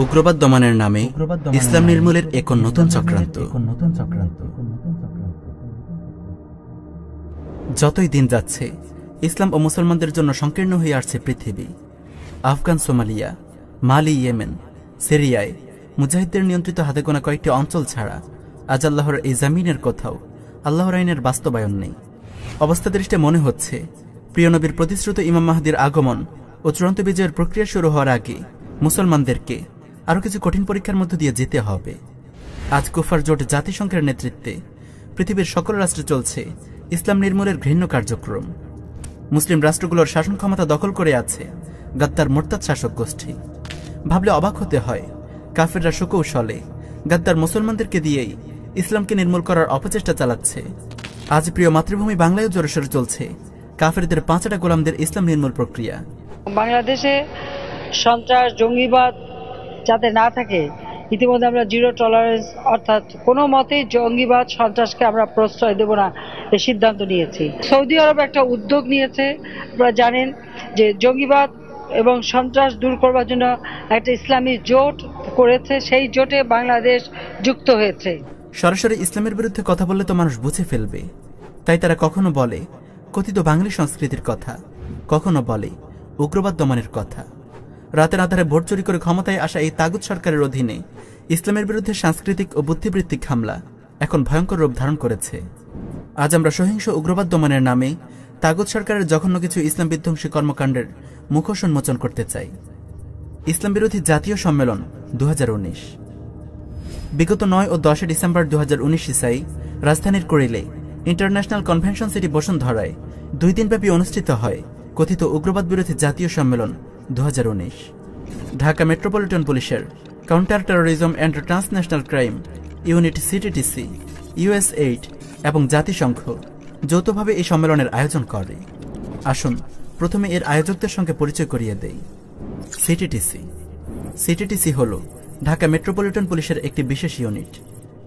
উগ্রবাদ দমনের নামে ইসলাম নির্মূলের এক নতুন চক্রান্ত। যতই দিন যাচ্ছে ইসলাম ও মুসলমানদের জন্য সংকীর্ণ হয়ে আসছে পৃথিবী। আফগান, সোমালিয়া, মালি, ইয়েমেন, সিরিয়ায় মুজাহিদদের নিয়ন্ত্রিত হাতে গোনা কয়েকটি অঞ্চল ছাড়া আজ আল্লাহর এই জামিনের কোথাও আল্লাহর আইনের বাস্তবায়ন নেই। অবস্থা দৃষ্টে মনে হচ্ছে প্রিয় নবীর প্রতিশ্রুত ইমাম মাহদির আগমন ও চূড়ান্ত বিজয়ের প্রক্রিয়া শুরু হওয়ার আগে মুসলমানদেরকে আরও কিছু কঠিন পরীক্ষার মধ্য দিয়ে যেতে হবে। আজ কুফার জোট জাতিসংঘের নেতৃত্বে পৃথিবীর সকল রাষ্ট্রে চলছে ইসলাম নির্মূলের ঘৃণ্য কার্যক্রম। মুসলিম রাষ্ট্রগুলোর শাসন ক্ষমতা দখল করে আছে গাদ্দার মোরতাদ শাসক গোষ্ঠী। ভাবলে অবাক হতে হয়, কাফেররা সুকৌশলে গাদ্দার মুসলমানদেরকে দিয়েই ইসলামকে নির্মূল করার অপচেষ্টা চালাচ্ছে। আজ প্রিয় মাতৃভূমি বাংলায় জোরসোরে চলছে কাফেরদের পাঁচটা গোলামদের ইসলাম নির্মূল প্রক্রিয়া। বাংলাদেশে সন্ত্রাস, জঙ্গিবাদ যাতে না থাকে, ইতিমধ্যে আমরা জিরো টলারেন্স অর্থাৎ কোনো মতেই জঙ্গিবাদ, সন্ত্রাসকে আমরা প্রশ্রয় দেব না এই সিদ্ধান্ত নিয়েছি। সৌদি আরব একটা উদ্যোগ নিয়েছে, আপনারা জানেন যে জঙ্গিবাদ এবং সন্ত্রাস দূর করবার জন্য একটা ইসলামী জোট করেছে, সেই জোটে বাংলাদেশ যুক্ত হয়েছে। সরাসরি ইসলামের বিরুদ্ধে কথা বললে তো মানুষ বুঝে ফেলবে, তাই তারা কখনো বলে কথিত বাঙালি সংস্কৃতির কথা, কখনো বলে উগ্রবাদ দমনের কথা। রাতের আধারে ভোট চুরি করে ক্ষমতায় আসা এই তাগুত সরকারের অধীনে ইসলামের বিরুদ্ধে সাংস্কৃতিক ও বুদ্ধিবৃত্তিক হামলা এখন ভয়ঙ্কর রূপ ধারণ করেছে। আজ আমরা সহিংস উগ্রবাদ দমনের নামে তাগুত সরকারের জঘন্য কিছু ইসলাম বিধ্বংসী কর্মকাণ্ডের মুখোশ উন্মোচন করতে চাই। ইসলাম বিরোধী জাতীয় সম্মেলন 2019 বিগত 9 ও 10 ডিসেম্বর 2019 ইসাই রাজধানীর কুড়িলে ইন্টারন্যাশনাল কনভেনশন সিটি বসুন্ধরায় 2 দিনব্যাপী অনুষ্ঠিত হয় কথিত উগ্রবাদ বিরোধী জাতীয় সম্মেলন 2019। ঢাকা মেট্রোপলিটন পুলিশের counter terrorism and transnational crime unit CTTC, US8 এবং জাতিসংঘ যৌথভাবে এই সম্মেলনের আয়োজন করে। আসুন প্রথমে এর আয়োজকদের সঙ্গে পরিচয় করিয়ে দেই। সিটিটিসি হল ঢাকা মেট্রোপলিটন পুলিশের একটি বিশেষ ইউনিট,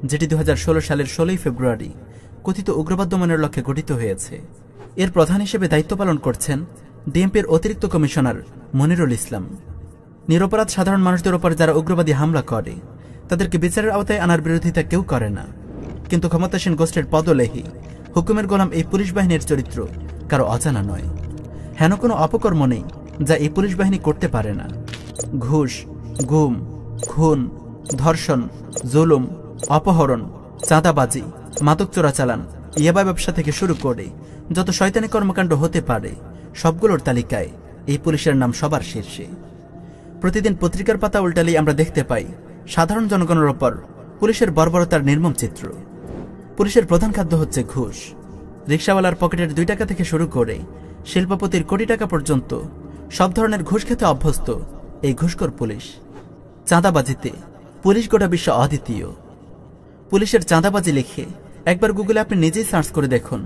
যেটি 2016 সালের 16 ফেব্রুয়ারি কথিত উগ্রবাদ দমনের লক্ষ্যে গঠিত হয়েছে। এর প্রধান হিসেবে দায়িত্ব পালন করছেন ডিএমপির অতিরিক্ত কমিশনার মনিরুল ইসলাম। নিরপরাধ সাধারণ মানুষদের ওপর যারা উগ্রবাদী হামলা করে তাদেরকে বিচারের আওতায় আনার বিরোধিতা কেউ করে না, কিন্তু ক্ষমতাসীন গোষ্ঠীর পদলেহী হুকুমের গোলাম এই পুলিশ বাহিনীর চরিত্র কারো অজানা নয়। হেন কোনো অপকর্ম নেই যা এই পুলিশ বাহিনী করতে পারে না। ঘুষ, গুম, খুন, ধর্ষণ, জুলুম, অপহরণ, চাঁদাবাজি, মাদক চোরাচালান, ইয়াবা ব্যবসা থেকে শুরু করে যত শয়তানি কর্মকাণ্ড হতে পারে সবগুলোর তালিকায় এই পুলিশের নাম সবার শীর্ষে। প্রতিদিন পত্রিকার পাতা উল্টালেই আমরা দেখতে পাই সাধারণ জনগণের ওপর পুলিশের বর্বরতার নির্মম চিত্র। পুলিশের প্রধান খাদ্য হচ্ছে ঘুষ। রিকশাওয়ালার পকেটের 2 টাকা থেকে শুরু করে শিল্পপতির কোটি টাকা পর্যন্ত সব ধরনের ঘুষ খেতে অভ্যস্ত এই ঘুষখোর পুলিশ। চাঁদাবাজিতে পুলিশ গোটা বিশ্ব অদ্বিতীয়। পুলিশের চাঁদাবাজি লিখে একবার গুগলে আপনি নিজেই সার্চ করে দেখুন,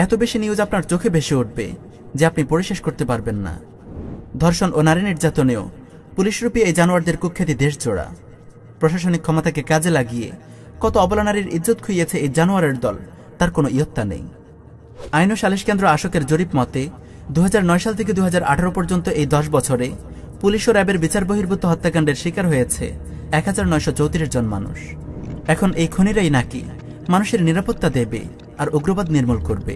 এত বেশি নিউজ আপনার চোখে ভেসে উঠবে যে আপনি পড়ে শেষ করতে পারবেন না। ধর্ষণ ও নারী নির্যাতনেও পুলিশরূপী এই জানোয়ারদের কুখ্যাতি দেশজোড়া। প্রশাসনিক ক্ষমতাকে কাজে লাগিয়ে কত অবলা নারীর ইজ্জত খুইয়েছে এই জানোয়ারের দল, তার কোনো ইয়ত্তা নেই। আইন ও সালিশ কেন্দ্র আশোকের জরিপ মতে 2009 সাল থেকে 2018 পর্যন্ত এই 10 বছরে পুলিশ ও র্যাবের বিচার বহির্ভূত হত্যাকাণ্ডের শিকার হয়েছে 1934 জন মানুষ। এখন এই খুনিরাই নাকি মানুষের নিরাপত্তা দেবে আর উগ্রবাদ নির্মূল করবে।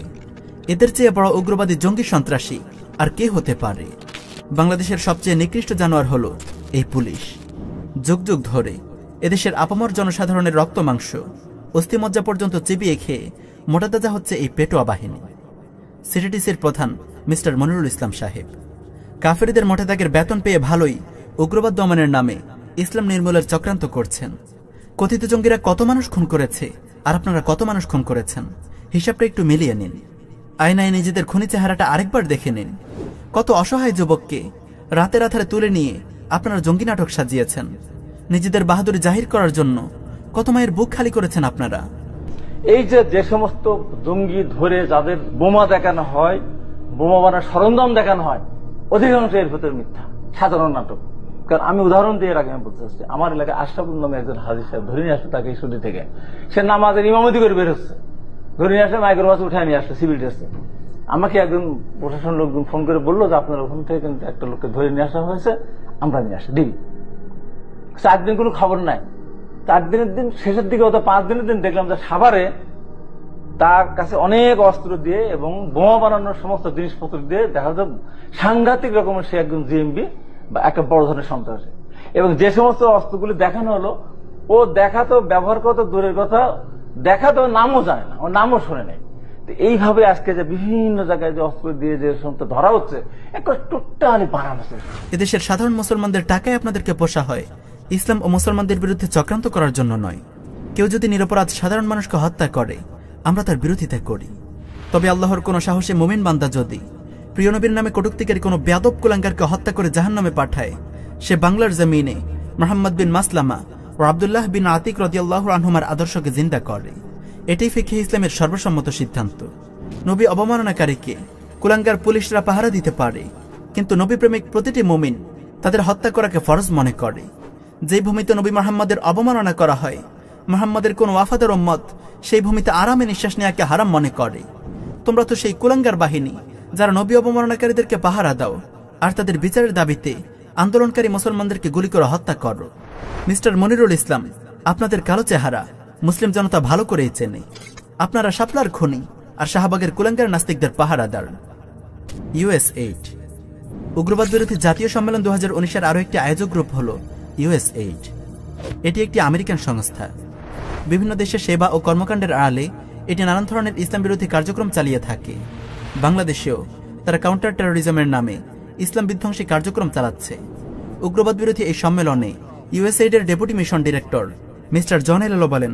এদের চেয়ে বড় উগ্রবাদী জঙ্গি সন্ত্রাসী আর কে হতে পারে? বাংলাদেশের সবচেয়ে নিকৃষ্ট জানোয়ার হলো এই পুলিশ। যুগ যুগ ধরে এদেশের আপামর জনসাধারণের রক্ত, মাংস, অস্থিমজ্জা পর্যন্ত চিবিয়ে খেয়ে মোটাতাজা হচ্ছে এই পেটোয়া বাহিনী। সিটিটিসির প্রধান মিস্টার মনিরুল ইসলাম সাহেব কাফেরদের মোটাদাগের বেতন পেয়ে ভালোই উগ্রবাদ দমনের নামে ইসলাম নির্মূলের চক্রান্ত করছেন। কথিত জঙ্গিরা কত মানুষ খুন করেছে আর আপনারা কত মানুষ খুন করেছেন, হিসাবটা একটু মিলিয়ে নিন। আয়নায় নিজেদের খুনি চেহারাটা আরেকবার দেখে নিন। কত অসহায় যুবককে রাতের আধারে তুলে নিয়ে আপনারা জঙ্গি নাটক সাজিয়েছেন। নিজেদের বাহাদুরি জাহির করার জন্য কত মায়ের বুক খালি করেছেন আপনারা। এই যে সমস্ত জঙ্গি ধরে যাদের বোমা দেখানো হয়, বোমা বানার সরঞ্জাম দেখানো হয়, অধিকাংশ এর ভেতরে মিথ্যা, সাধারণ নাটক। কারণ আমি উদাহরণ দিয়ে রাখি, আমি বলতে চাচ্ছি, আমার এলাকায় আশরাফুল নামে একজন হাজির সাহেব ধরে নিয়ে আসলো তাকে স্টুডিও থেকে। সে নামাজের ইমামতি করে বের হচ্ছে, ধরে নিয়ে আসলে মাইক্রো বাস উঠে নিয়ে আসলো সিভিল ড্রেসে। আমাকে একজন প্রশাসন লোকজন ফোন করে বললো যে আপনার ওখান থেকে কিন্তু একটা লোককে ধরে নিয়ে আসা হয়েছে, আমরা নিয়ে আসি ডিবি। 4 দিন কোনো খবর নাই। 4 দিনের দিন শেষের দিকে অথবা 5 দিনের দিন দেখলাম যে সাভারে তার কাছে অনেক অস্ত্র দিয়ে এবং বোমা বানানোর সমস্ত জিনিসপত্র দিয়ে দেখা যায় সাংঘাতিক রকমের সে একজন জিএমবি বা একটা বড় ধরনের সন্ত্রাসী। এবং যে সমস্ত অস্ত্রগুলি দেখানো হলো, ও দেখাতো, ব্যবহার করতো দূরের কথা, দেখাতো নামও জানে না, ও নামও শোনে নাই। এইভাবে আজকে যে বিভিন্ন জায়গায় যে অস্ত্র দিয়ে যে সমস্ত ধরা হচ্ছে, একটা টোটালি বানানো। এদেশের সাধারণ মুসলমানদের টাকায় আপনাদেরকে পোষা হয় ইসলাম ও মুসলমানদের বিরুদ্ধে চক্রান্ত করার জন্য নয়। কেউ যদি নিরপরাধ সাধারণ মানুষকে হত্যা করে আমরা তার বিরোধিতা করি। তবে আল্লাহর কোন সাহসী মুমিন বান্দা যদি প্রিয় নবীর নামে কটূক্তিকারী কোনো বেয়াদব কুলাঙ্গারকে হত্যা করে জাহান্নামে পাঠায়, সে বাংলার জমিনে মুহাম্মদ বিন মাসলামা ও আব্দুল্লাহ বিন আতিক রাদিয়াল্লাহু আনহুমার আদর্শকে জিন্দা করে। এটাই ফিকহে ইসলামের সর্বসম্মত সিদ্ধান্ত। নবী অবমাননাকারীকে কুলাঙ্গার পুলিশরা পাহারা দিতে পারে, কিন্তু নবী প্রেমিক প্রতিটি মুমিন তাদের হত্যা করাকে ফরজ মনে করে। যে ভূমিতে নবী মুহাম্মদের অবমাননা করা হয়, মুহাম্মদের কোন ওয়াফাদার উম্মত সেই ভূমিতে আরামে নিঃশ্বাস নেওয়াকে হারাম মনে করে। তোমরা তো সেই কুলাঙ্গার বাহিনী যারা নবী অবমাননাকারীদেরকে পাহারা দাও আর তাদের বিচারের দাবিতে আন্দোলনকারী মুসলমানদেরকে গুলি করে হত্যা করো। মিস্টার মনিরুল ইসলাম আপনাদের কালো চেহারা মুসলিম জনতা ভালো করেই চেনে। আপনারা শাপলার খনি আর শাহবাগের কুলাঙ্গার নাস্তিকদের পাহারাদার। US8 উগ্রবাদ বিরোধী জাতীয় সম্মেলন 2019-এর আরও একটি আয়োজক গ্রুপ হল US8। এটি একটি আমেরিকান সংস্থা। বিভিন্ন দেশে সেবা ও কর্মকাণ্ডের আড়ালে এটি নানান ধরনের ইসলাম বিরোধী কার্যক্রম চালিয়ে থাকে। বাংলাদেশেও তারা কাউন্টার টেরোরিজমের নামে ইসলাম বিধ্বংসী কার্যক্রম চালাচ্ছে। উগ্রবাদ বিরোধী এই সম্মেলনে USAID এর deputy mission director mister John এলো বলেন,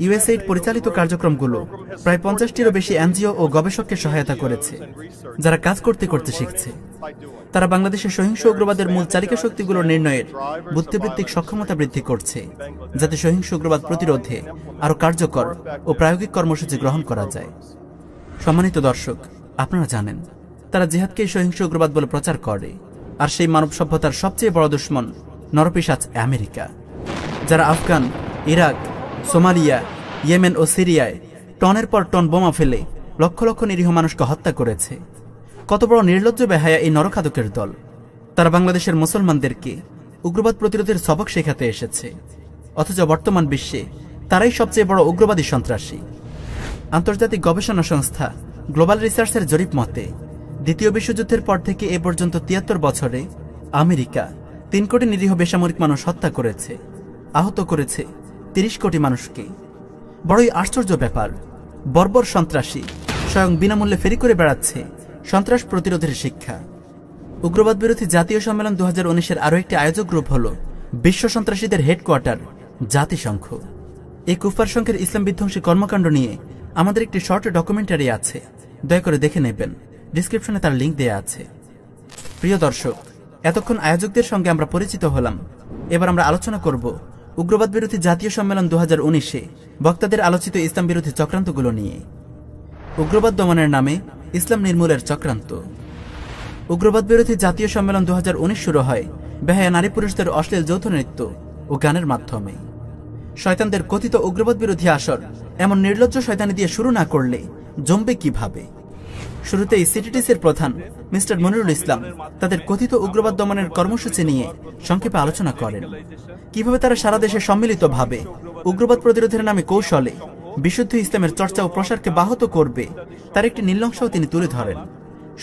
USAID পরিচালিত কার্যক্রমগুলো প্রায় 50টিরও বেশি এনজিও ও গবেষককে সহায়তা করেছে, যারা কাজ করতে করতে শিখছে। তারা বাংলাদেশের সহিংস উগ্রবাদের মূল চালিকা শক্তিগুলো নির্ণয়ের বুদ্ধিবৃত্তিক সক্ষমতা বৃদ্ধি করছে, যাতে সহিংস উগ্রবাদ প্রতিরোধে আরও কার্যকর ও প্রায়োগিক কর্মসূচি গ্রহণ করা যায়। সম্মানিত দর্শক, আপনারা জানেন তারা জিহাদকেই সহিংস উগ্রবাদ বলে প্রচার করে, আর সেই মানব সভ্যতার সবচেয়ে বড় দুশ্মন নরপিশাচ আমেরিকা, যারা আফগান, ইরাক, সোমালিয়া, ইয়েমেন ও সিরিয়ায় টনের পর টন বোমা ফেলে লক্ষ লক্ষ নিরীহ মানুষকে হত্যা করেছে। কত বড় নির্লজ্জ বেহায়া এই নরখাদকের দল! তারা বাংলাদেশের মুসলমানদেরকে উগ্রবাদ প্রতিরোধের সবক শেখাতে এসেছে, অথচ বর্তমান বিশ্বে তারাই সবচেয়ে বড় উগ্রবাদী সন্ত্রাসী। আন্তর্জাতিক গবেষণা সংস্থা গ্লোবাল রিসার্চের জরিপ মতে দ্বিতীয় বিশ্বযুদ্ধের পর থেকে এ পর্যন্ত 73 বছরে আমেরিকা 3 কোটি নিরীহ বেসামরিক মানুষ হত্যা করেছে, আহত করেছে 30 কোটি মানুষকে। বড়ই আশ্চর্য ব্যাপার, বর্বর সন্ত্রাসী স্বয়ং বিনামূল্যে ফেরি করে বেড়াচ্ছে সন্ত্রাস প্রতিরোধের শিক্ষা। উগ্রবাদ বিরোধী জাতীয় সম্মেলন 2019-এর আরও একটি আয়োজক গ্রুপ হল বিশ্ব সন্ত্রাসীদের হেডকোয়ার্টার জাতিসংঘ। এই কুফার সংঘের ইসলাম বিধ্বংসী কর্মকাণ্ড নিয়ে আমাদের একটি শর্ট ডকুমেন্টারি আছে, দয়া করে দেখে নেবেন, ডিসক্রিপশনে তার লিঙ্ক দেয়া আছে। প্রিয় দর্শক, এতক্ষণ আয়োজকদের সঙ্গে আমরা পরিচিত হলাম। এবার আমরা আলোচনা করব উগ্রবাদ বিরোধী জাতীয় সম্মেলন 2019-এ বক্তাদের আলোচিত ইসলাম বিরোধী চক্রান্তগুলো নিয়ে। উগ্রবাদ দমনের নামে ইসলাম নির্মূলের চক্রান্ত। উগ্রবাদ বিরোধী জাতীয় সম্মেলন 2019 শুরু হয় বেহায়া নারী পুরুষদের অশ্লীল যৌথ নৃত্য ও গানের মাধ্যমে। শয়তানদের কথিত উগ্রবাদ বিরোধী আসর এমন নির্লজ্জ শয়তানি দিয়ে শুরু না করলে জমবে কিভাবে? শুরুতেই সিটিটিসির প্রধান মিস্টার মনিরুল ইসলাম তাদের কথিত উগ্রবাদ দমনের কর্মসূচি নিয়ে সংক্ষেপে আলোচনা করেন। কিভাবে তারা সারা দেশে সম্মিলিতভাবে উগ্রবাদ প্রতিরোধের নামে কৌশলে বিশুদ্ধ ইসলামের চর্চা ও প্রসারকে ব্যাহত করবে তার একটি নীলনকশাও তিনি তুলে ধরেন।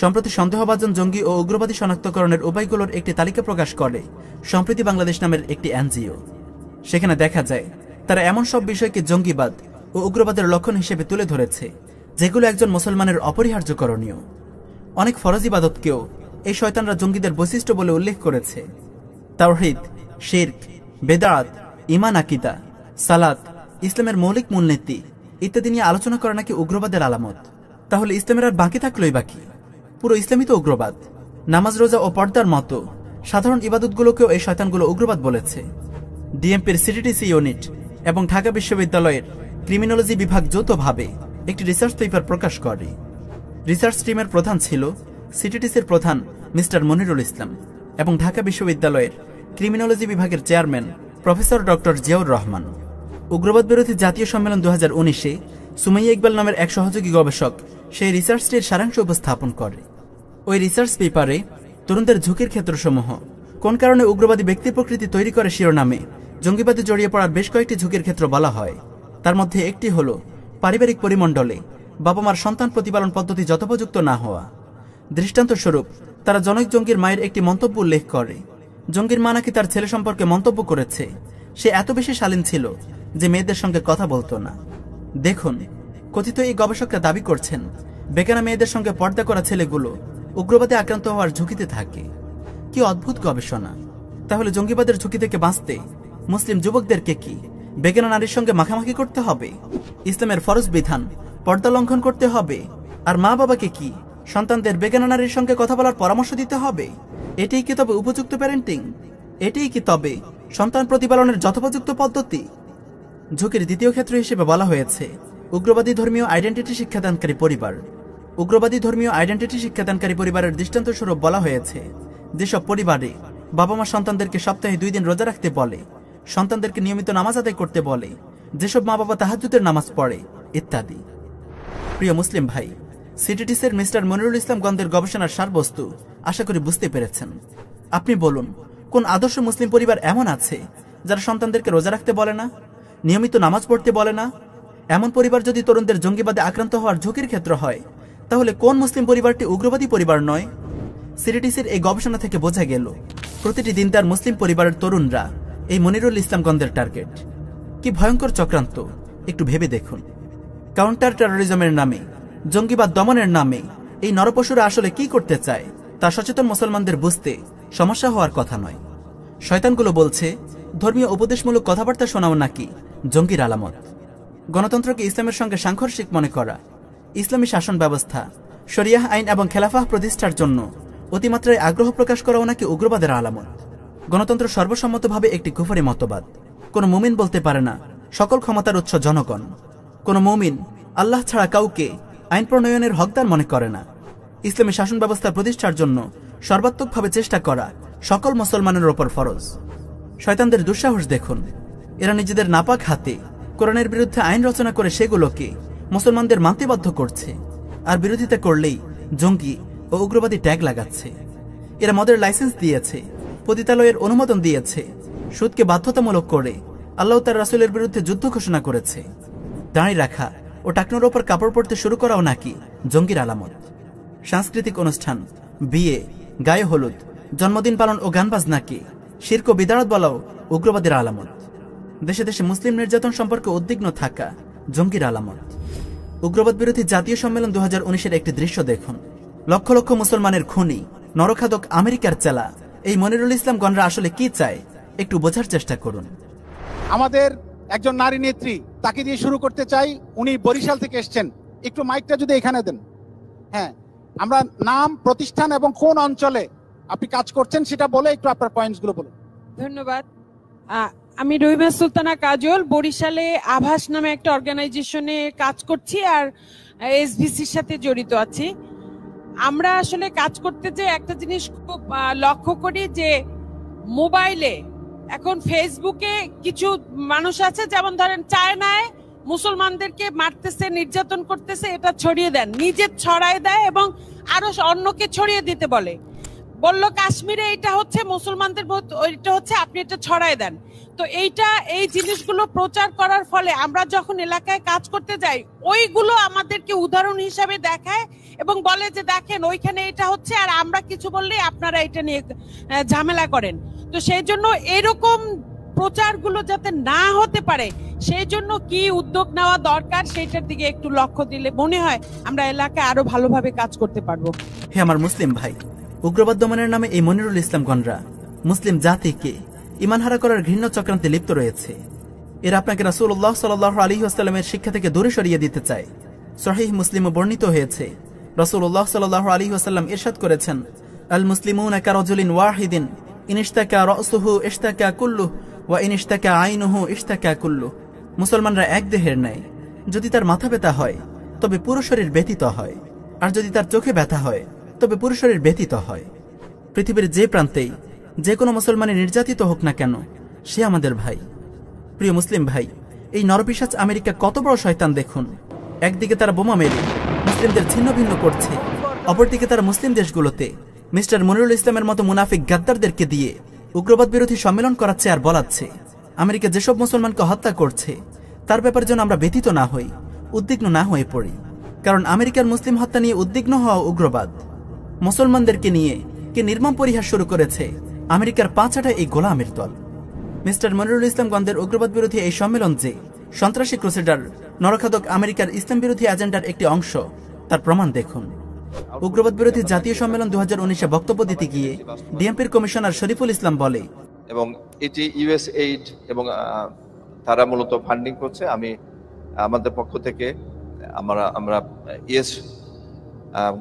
সম্প্রতি সন্দেহভাজন জঙ্গি ও উগ্রবাদী শনাক্তকরণের উপায়গুলোর একটি তালিকা প্রকাশ করে সম্প্রীতি বাংলাদেশ নামের একটি এনজিও। সেখানে দেখা যায় তারা এমন সব বিষয়কে জঙ্গিবাদ ও উগ্রবাদের লক্ষণ হিসেবে তুলে ধরেছে যেগুলো একজন মুসলমানের অপরিহার্য করণীয়। অনেক ফরজ ইবাদতকেও এই শয়তানরা জঙ্গিদের বৈশিষ্ট্য বলে উল্লেখ করেছে। তাওহীদ, শিরক, বেদাত, ঈমান, আকীদা, সালাত, ইসলামের মৌলিক মূলনীতি ইত্যাদি নিয়ে আলোচনা করা নাকি উগ্রবাদের আলামত। তাহলে ইসলামের আর বাকি থাকলোই বাকি? পুরো ইসলামই তো উগ্রবাদ। নামাজ, রোজা ও পর্দার মতো সাধারণ ইবাদতগুলোকেও এই শয়তানগুলো উগ্রবাদ বলেছে। ডিএমপির সিটিটিসি ইউনিট এবং ঢাকা বিশ্ববিদ্যালয়ের ক্রিমিনোলজি বিভাগ যৌথভাবে একটি রিসার্চ পেপার প্রকাশ করে। রিসার্চ টিমের প্রধান ছিল সিটিটিসির প্রধান মিস্টার মনিরুল ইসলাম এবং ঢাকা বিশ্ববিদ্যালয়ের ক্রিমিনোলজি বিভাগের chairman professor doctor Ziaur Rahman. উগ্রবাদ বিরোধী জাতীয় সম্মেলন 2019-এ সুমাইয়া ইকবাল নামের এক সহযোগী গবেষক সেই রিসার্চটির সারাংশ উপস্থাপন করে। ওই রিসার্চ পেপারে তরুণদের ঝুঁকির ক্ষেত্রসমূহ কোন কারণে উগ্রবাদী ব্যক্তি প্রকৃতি তৈরি করে শিরোনামে জঙ্গিবাদে জড়িয়ে পড়ার বেশ কয়েকটি ঝুঁকির ক্ষেত্র বলা হয়। তার মধ্যে একটি হল পারিবারিক পরিমণ্ডলে বাবা মার সন্তান প্রতিপালন পদ্ধতি যথোপযুক্ত না হওয়া। দৃষ্টান্তস্বরূপ তারা জনৈক জঙ্গির মায়ের একটি মন্তব্য উল্লেখ করে। জঙ্গির মা নাকি তার ছেলে সম্পর্কে মন্তব্য করেছে সে এত বেশি শালীন ছিল যে মেয়েদের সঙ্গে কথা বলতো না। দেখুন, কথিত এই গবেষকরা দাবি করছেন বেকানা মেয়েদের সঙ্গে পর্দা করা ছেলেগুলো উগ্রবাদে আক্রান্ত হওয়ার ঝুঁকিতে থাকে। কি অদ্ভুত গবেষণা! তাহলে জঙ্গিবাদের ঝুঁকি থেকে বাঁচতে মুসলিম যুবকদেরকে কি বেগানা নারীর সঙ্গে মাখামাখি করতে হবে? ইসলামের ফরজ বিধান পর্দা লঙ্ঘন করতে হবে? আর মা বাবাকে কি সন্তানদের বেগানা নারীর সঙ্গে কথা বলার পরামর্শ দিতে হবে? এটাই কি তবে উপযুক্ত প্যারেন্টিং? এটাই কি তবে সন্তান প্রতিপালনের যথোপযুক্ত পদ্ধতি? ঝুঁকির দ্বিতীয় ক্ষেত্র হিসেবে বলা হয়েছে উগ্রবাদী ধর্মীয় আইডেন্টিটি শিক্ষাদানকারী পরিবার। উগ্রবাদী ধর্মীয় আইডেন্টিটি শিক্ষাদানকারী পরিবারের দৃষ্টান্তস্বরূপ বলা হয়েছে যেসব পরিবারে বাবা মা সন্তানদেরকে সপ্তাহে 2 দিন রোজা রাখতে বলে, সন্তানদেরকে নিয়মিত নামাজ আদায় করতে বলে, যেসব মা বাবা তাহাজ্জুদের নামাজ পড়ে ইত্যাদি। প্রিয় মুসলিম ভাই, সিটিটিসের মিস্টার মনিরুল ইসলাম গন্ধের গবেষণার সারবস্তু আশা করি বুঝতে পেরেছেন। আপনি বলুন, কোন আদর্শ মুসলিম পরিবার এমন আছে যারা সন্তানদেরকে রোজা রাখতে বলে না, নিয়মিত নামাজ পড়তে বলে না? এমন পরিবার যদি তরুণদের জঙ্গিবাদে আক্রান্ত হওয়ার ঝুঁকির ক্ষেত্র হয়, তাহলে কোন মুসলিম পরিবারটি উগ্রবাদী পরিবার নয়? সিটিটিসের এই গবেষণা থেকে বোঝা গেল প্রতিটি দিন তার মুসলিম পরিবারের তরুণরা এই মনিরুল ইসলাম গন্ধের টার্গেট। কি ভয়ঙ্কর চক্রান্ত একটু ভেবে দেখুন। কাউন্টার টেরোরিজমের নামে, জঙ্গিবাদ দমনের নামে এই নরপশুরা আসলে কি করতে চায় তা সচেতন মুসলমানদের বুঝতে সমস্যা হওয়ার কথা নয়। শয়তানগুলো বলছে ধর্মীয় উপদেশমূলক কথাবার্তা শোনাও নাকি জঙ্গির আলামত। গণতন্ত্রকে ইসলামের সঙ্গে সাংঘর্ষিক মনে করা, ইসলামী শাসন ব্যবস্থা, শরিয়াহ আইন এবং খেলাফাহ প্রতিষ্ঠার জন্য অতিমাত্রায় আগ্রহ প্রকাশ করাও নাকি উগ্রবাদের আলামত। গণতন্ত্র সর্বসম্মতভাবে একটি কুফরি মতবাদ। কোন মুমিন বলতে পারে না সকল ক্ষমতার উৎস জনগণ। কোন মুমিন আল্লাহ ছাড়া কাউকে আইন প্রণয়নের হকদার মনে করে না। ইসলামী শাসন ব্যবস্থা প্রতিষ্ঠার জন্য সর্বাত্মকভাবে চেষ্টা করা সকল মুসলমানের ওপর ফরজ। শয়তানদের দুঃসাহস দেখুন, এরা নিজেদের নাপাক হাতে কোরআনের বিরুদ্ধে আইন রচনা করে সেগুলোকে মুসলমানদের মানতে বাধ্য করছে, আর বিরোধিতা করলেই জঙ্গি ও উগ্রবাদী ট্যাগ লাগাচ্ছে। এরা মদের লাইসেন্স দিয়েছে, পতিতালয়ের অনুমোদন দিয়েছে, সুদকে বাধ্যতামূলক করে আল্লাহ তার রাসূলের বিরুদ্ধে যুদ্ধ ঘোষণা করেছে। দাঁড়ি রাখা ও টাকনোর ওপর কাপড় পরতে শুরু করাও নাকি জঙ্গির আলামত। সাংস্কৃতিক অনুষ্ঠান, বিয়ে, গায়ে হলুদ, জন্মদিন পালন ও গান বাজনাকে শিরক ও বিদআত বলাও উগ্রবাদের আলামত। দেশে দেশে মুসলিম নির্যাতন সম্পর্কে উদ্বিগ্ন থাকা জঙ্গির আলামত। উগ্রবাদ বিরোধী জাতীয় সম্মেলন 2019-এর একটি দৃশ্য দেখুন। লক্ষ লক্ষ মুসলমানের খুনি নরখাদক আমেরিকার চেলা এই মনিরুল ইসলাম গণরা আসলে কি চায় একটু বোঝার চেষ্টা করুন। আমাদের একজন নারী নেত্রী, তাকে দিয়ে শুরু করতে চাই। উনি বরিশাল থেকে এসেছেন, একটু মাইকটা যদি এখানে দেন। হ্যাঁ, আমরা নাম, প্রতিষ্ঠান এবং কোন অঞ্চলে আপনি কাজ করছেন সেটা বলে একটু আপনার পয়েন্টস গুলো বলুন। ধন্যবাদ। আমি রহিমা সুলতানা কাজল, বরিশালে আভাস নামে একটা অর্গানাইজেশনে কাজ করছি আর এসবিসির সাথে জড়িত আছি। আমরা আসলে কাজ করতে যে একটা জিনিস খুব লক্ষ্য করি যে মোবাইলে এখন ফেসবুকে কিছু মানুষ আছে, যেমন ধরেন চায়নায় মুসলমানদেরকে মারতেছে, নির্যাতন করতেছে, এটা ছড়িয়ে দেন, নিজে ছড়ায় দেয় এবং আরো অন্যকে ছড়িয়ে দিতে বলে। বলল কাশ্মীরে এটা হচ্ছে মুসলমানদের, এটা হচ্ছে, আপনি এটা ছড়ায় দেন। তো এই জিনিসগুলো প্রচার করার ফলে আমরা যখন এলাকায় কাজ করতে যাই ওইগুলো আমাদেরকে উদাহরণ হিসাবে দেখায় এবং বলে যে দেখেন ওইখানে এটা হচ্ছে, আর আমরা কিছু বললে আপনারা এটা নিয়ে ঝামেলা করেন। তো সেই জন্য এরকম প্রচারগুলো যাতে না হতে পারে সেই জন্য কি উদ্যোগ নেওয়া দরকার সেটার দিকে একটু লক্ষ্য দিলে মনে হয় আমরা এলাকায় আরো ভালোভাবে কাজ করতে পারবো। হে আমার মুসলিম ভাই, উগ্রবাদ দমনের নামে এই মনিরুল ইসলাম গণরা মুসলিম জাতিকে ইমানহারা করার ঘৃণ্য চক্রান্তে লিপ্ত রয়েছে। এরা আপনাকে রাসূলুল্লাহ সাল্লাল্লাহু আলাইহি ওয়াসাল্লামের শিক্ষা থেকে দূরে সরিয়ে দিতে চায়। সহিহ মুসলিমে বর্ণিত হয়েছে, রাসূলুল্লাহ সাল্লাল্লাহু আলাইহি ওয়াসাল্লাম ইরশাদ করেছেন, আল মুসলিমুনা কারাজুলিন ওয়াহিদিন ইন ইশতাকা রাসুহু ইশতাকা কুল্লুহু ওয়া ইন ইশতাকা আইনুহু ইশতাকা কুল্লুহু। মুসলমানরা এক দেহের ন্যায়, যদি তার মাথা ব্যথা হয় তবে পুরো শরীর ব্যথিত হয়, আর যদি তার চোখে ব্যথা হয় তবে পুরো শরীর ব্যথিত হয়। পৃথিবীর যে প্রান্তেই যে কোনো মুসলমানের নির্যাতিত হোক না কেন, সে আমাদের ভাই। প্রিয় মুসলিম ভাই, এই নরপিশাচ আমেরিকা কত বড় শয়তান দেখুন। একদিকে তারা বোমা মেরে মুসলিমদের ছিন্ন ভিন্ন করছে, অপরদিকে তারা মুসলিম দেশগুলোতে মিস্টার মনিরুল ইসলামের মতো মুনাফিক গাদ্দারদেরকে দিয়ে উগ্রবাদ বিরোধী সম্মেলন করাচ্ছে আর বলাচ্ছে আমেরিকা যেসব মুসলমানকে হত্যা করছে তার ব্যাপারে যেন আমরা ব্যথিত না হই, উদ্বিগ্ন না হয়ে পড়ি। কারণ আমেরিকার মুসলিম হত্যা নিয়ে উদ্বিগ্ন হওয়া উগ্রবাদ। মুসলমানদেরকে নিয়ে কে নির্মম পরিহাস শুরু করেছে আমেরিকার পাঁচাটা এই গোলামের দল। মিস্টার মনিরুল ইসলাম গন্ধের উগ্রবাদ বিরোধী এই সম্মেলন যে সন্ত্রাসী ক্রুসেডার নরখাদক আমেরিকার ইসলাম বিরোধী এজেন্ডার একটি অংশ তার প্রমাণ দেখুন। উগ্রবাদ বিরোধী জাতীয় সম্মেলন 2019-এ বক্তব্য দিতে গিয়ে ডিএমপির কমিশনার শরীফুল ইসলাম বলে, এবং এটি ইউএসএইড এবং তারা মূলত ফান্ডিং করছে। আমি আমাদের পক্ষ থেকে আমরা ইউএস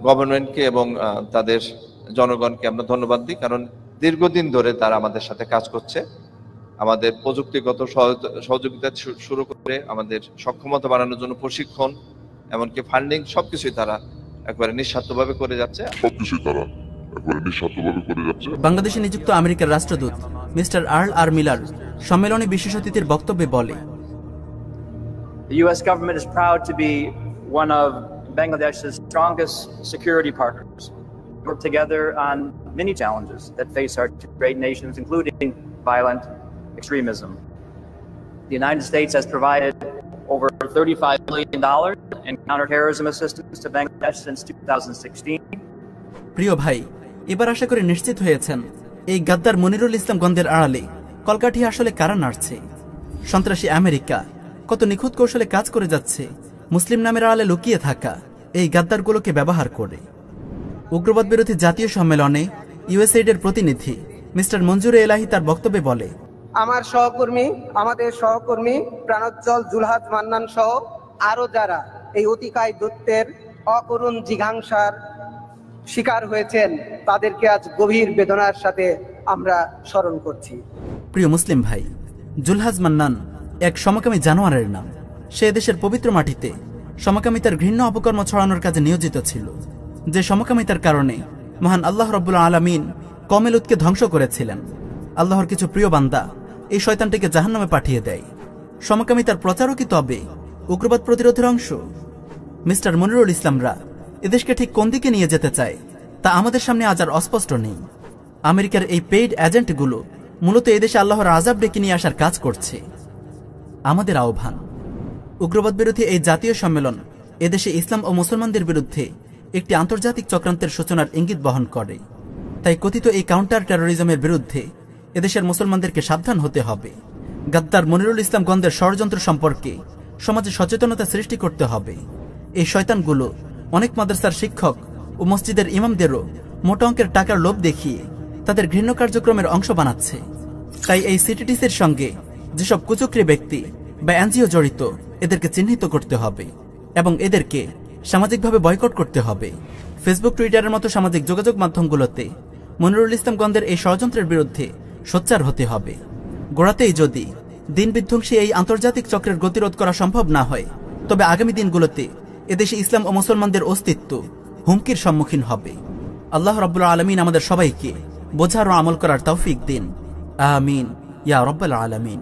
গভর্নমেন্টকে এবং তাদের জনগণকে আমরা ধন্যবাদ দিই, কারণ দীর্ঘদিন ধরে তারা আমাদের সাথে কাজ করছে। আমাদের প্রযুক্তিগত সহযোগিতা শুরু করে আমাদের সক্ষমতা বাড়ানোর জন্য প্রশিক্ষণ, এমনকি ফান্ডিং, সবকিছুই তারা একবারে নিঃস্বার্থভাবে করে যাচ্ছে। বাংলাদেশে নিযুক্ত আমেরিকার রাষ্ট্রদূত মিস্টার আর্ল আর মিলার সম্মেলনে বিশেষ অতিথির বক্তব্যে বলে, The U.S. government is proud to be one of Bangladesh's strongest security partners. We work together on many challenges that face our two great nations, including violent extremism. The United States has provided over $35 million in counterterrorism assistance to Bangladesh since 2016. প্রিয় ভাই, এবার আশা করি নিশ্চিত হয়েছেন এই গাদ্দার মনিরুল ইসলাম গন্ধের আড়ালে কলকাঠি আসলে কারা নাড়ছে। সন্ত্রাসী আমেরিকা কত নিখুঁত কৌশলে কাজ করে যাচ্ছে মুসলিম নামের আড়ালে লুকিয়ে থাকা এই গাদ্দারগুলোকে ব্যবহার করে। উগ্রবাদ বিরোধী জাতীয় সম্মেলনে ইউএসএইডের প্রতিনিধি মিস্টার মঞ্জুরে এলাহি তার বক্তব্যে বলে, আমাদের সহকর্মী প্রাণোজ্জ্বল জুলহাজ মান্নান সহ আরো যারা এই অতিকায় দত্তের অকরুণ জিঘাংসার শিকার হয়েছেন তাদেরকে আজ গভীর বেদনার সাথে আমরা স্মরণ করছি। প্রিয় মুসলিম ভাই, জুলহাজ মান্নান এক সমকামী জানোয়ারের নাম। সে দেশের পবিত্র মাটিতে সমকামিতার ঘৃণ্য অপকর্ম ছড়ানোর কাজে নিয়োজিত ছিল, যে সমকামিতার কারণে মহান আল্লাহ রাব্বুল আলামিন কওমে লূতকে ধ্বংস করেছিলেন। আল্লাহর কিছু প্রিয় বান্দা এই শয়তানটিকে জাহান্নামে পাঠিয়ে দেয়। সমকামিতার প্রচারও কি তবে উগ্রবাদ প্রতিরোধের অংশ? মিস্টার মনিরুল ইসলামরা এদেশকে ঠিক কোন দিকে নিয়ে যেতে চায় তা আমাদের সামনে আজ আর অস্পষ্ট নেই। আমেরিকার এই পেইড এজেন্টগুলো মূলত এদেশে আল্লাহর আযাব ডেকে নিয়ে আসার কাজ করছে। আমাদের আহ্বান, উগ্রবাদ বিরোধী এই জাতীয় সম্মেলন এদেশে ইসলাম ও মুসলমানদের বিরুদ্ধে একটি আন্তর্জাতিক চক্রান্তের সূচনার ইঙ্গিত বহন করে। তাই কথিত এই কাউন্টার টেরোরিজমের বিরুদ্ধে এদেশের মুসলমানদেরকে সাবধান হতে হবে। গাদ্দার মনিরুল ইসলাম গন্ধের ষড়যন্ত্র সম্পর্কে সমাজে সচেতনতা সৃষ্টি করতে হবে। এই শয়তানগুলো অনেক মাদ্রাসার শিক্ষক ও মসজিদের ইমামদেরও মোটা অঙ্কের টাকার লোভ দেখিয়ে তাদের ঘৃণ্য কার্যক্রমের অংশ বানাচ্ছে। তাই এই সিটিটিসির সঙ্গে যেসব কুচক্রী ব্যক্তি বা এনজিও জড়িত এদেরকে চিহ্নিত করতে হবে এবং এদেরকে সামাজিকভাবে বয়কট করতে হবে। ফেসবুক, টুইটারের মতো সামাজিক যোগাযোগ মাধ্যমগুলোতে মনিরুল ইসলাম গন্ধের এই ষড়যন্ত্রের বিরুদ্ধে সোচ্চার হতে হবে। গোড়াতেই যদি দিন বিধ্বংসী এই আন্তর্জাতিক চক্রের গতিরোধ করা সম্ভব না হয়, তবে আগামী দিনগুলোতে এদেশে ইসলাম ও মুসলমানদের অস্তিত্ব হুমকির সম্মুখীন হবে। আল্লাহ রাব্বুল আলামিন আমাদের সবাইকে বোঝার ও আমল করার তৌফিক দিন। আমিন ইয়া রাব্বুল আলামিন।